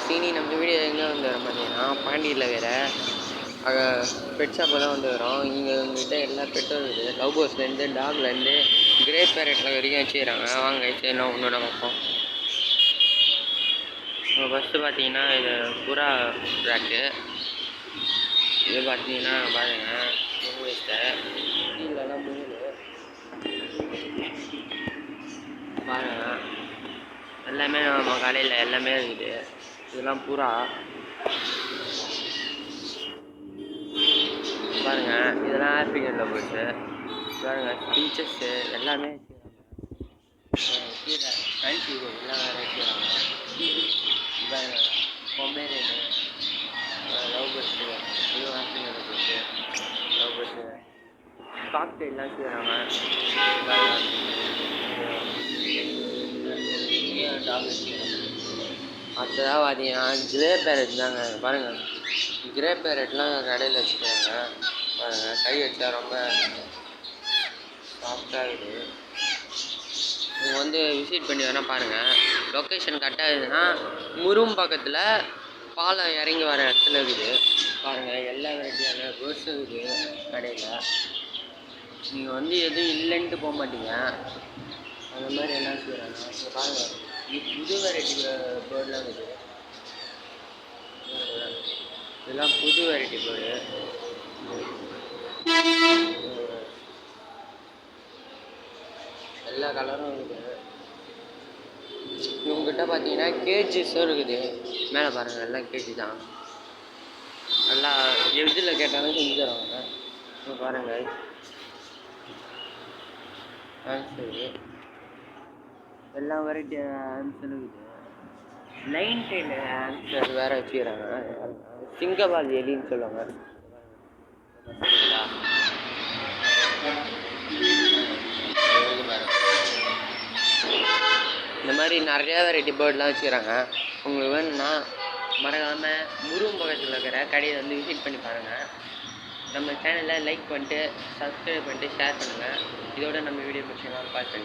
சீனி நம்ம வீடியோ எங்கே வந்து வர பார்த்தீங்கன்னா பாண்டியில் வேறு பெட் ஷாப்பில் தான் வந்து வரோம். இங்கே உங்ககிட்ட எல்லா பெட்டும் இருக்குது. லவ் பேர்ட்ஸ்லேருந்து டாக்லேருந்து கிரே பேரட்டில் வரைக்கும் வச்சுக்கிறாங்க. வாங்க சரி ஒன்று பார்ப்போம். ஃபஸ்ட்டு பார்த்தீங்கன்னா இது புறா ரேக்கு. இது பார்த்தீங்கன்னா பாருங்கள் முயலை கீழெல்லாம் முயல் பாருங்கள் எல்லாமே நம்ம கடையில் எல்லாமே இருக்குது. இதெல்லாம் புறா பாருங்கள். இதெல்லாம் ஆஃப்ரிக்கன் லவ் பேர்ட்ஸு பாருங்கள். ஸ்பீச்சஸ்ஸு எல்லாமே கீழே ஃபேன்சி எல்லாம் வேறு வச்சுக்கிறாங்க. பாருங்கள் பொம்மேரியனு லவ் பேர்ட்ஸு இதுவும் African love birds love birds காக்டெயிலாம் வச்சுக்கிறாங்க. டாக் வச்சுக்கிறாங்க. அடுத்ததாக பார்த்தீங்கன்னா கிரே பேரட் தாங்க. பாருங்கள் கிரே பேரட்லாம் கடையில் வச்சுக்கிறாங்க. பாருங்கள் கை வச்சா ரொம்ப சாஃப்டாக இருக்குது. நீங்கள் வந்து விசிட் பண்ணி வேணால் பாருங்கள். லொக்கேஷன் கரெக்டாக இருக்குதுன்னா முரும் பக்கத்தில் பாலம் இறங்கி வர இடத்துல இருக்குது. பாருங்கள் எல்லா வெரைட்டியான பேர்ட்ஸும் இருக்குது கடையில். நீங்கள் வந்து எதுவும் இல்லைன்ட்டு போக மாட்டீங்க. அந்த மாதிரி எல்லாம் செய்கிறாங்க. இப்போ பாருங்கள் புது வெரைட்டி பேர்ட்லாம் இருக்குது. இதெல்லாம் புது வெரைட்டி பேர்டு. எல்லா கலரும் இருக்குது. இவங்ககிட்ட பார்த்தீங்கன்னா கேஜிஸும் இருக்குது. மேலே பாருங்கள் எல்லாம் கேஜி தான். நல்லா எதில் கேட்டாலும் செஞ்சு தருவாங்க. இப்போ பாருங்கள் ஆன்சரு எல்லா வெரைட்டி ஆன்சரும் இருக்குது. லைன் டைல் ஆன்சர் வேறு வச்சுக்கிறாங்க. சிங்கவால் எலின்னு சொல்லுவாங்க. இந்த மாதிரி நிறையா வெரைட்டி பேர்ட்லாம் வச்சுக்கிறாங்க. உங்களுக்கு வேணும்னா மறக்காமல் முருகன் பக்கத்தில் இருக்கிற கடையை வந்து விசிட் பண்ணி பாருங்கள். நம்ம சேனலை லைக் பண்ணிட்டு சப்ஸ்கிரைப் பண்ணிட்டு ஷேர் பண்ணுங்கள். இதோட நம்ம வீடியோ பிடிச்சிங்கன்னா பார்த்து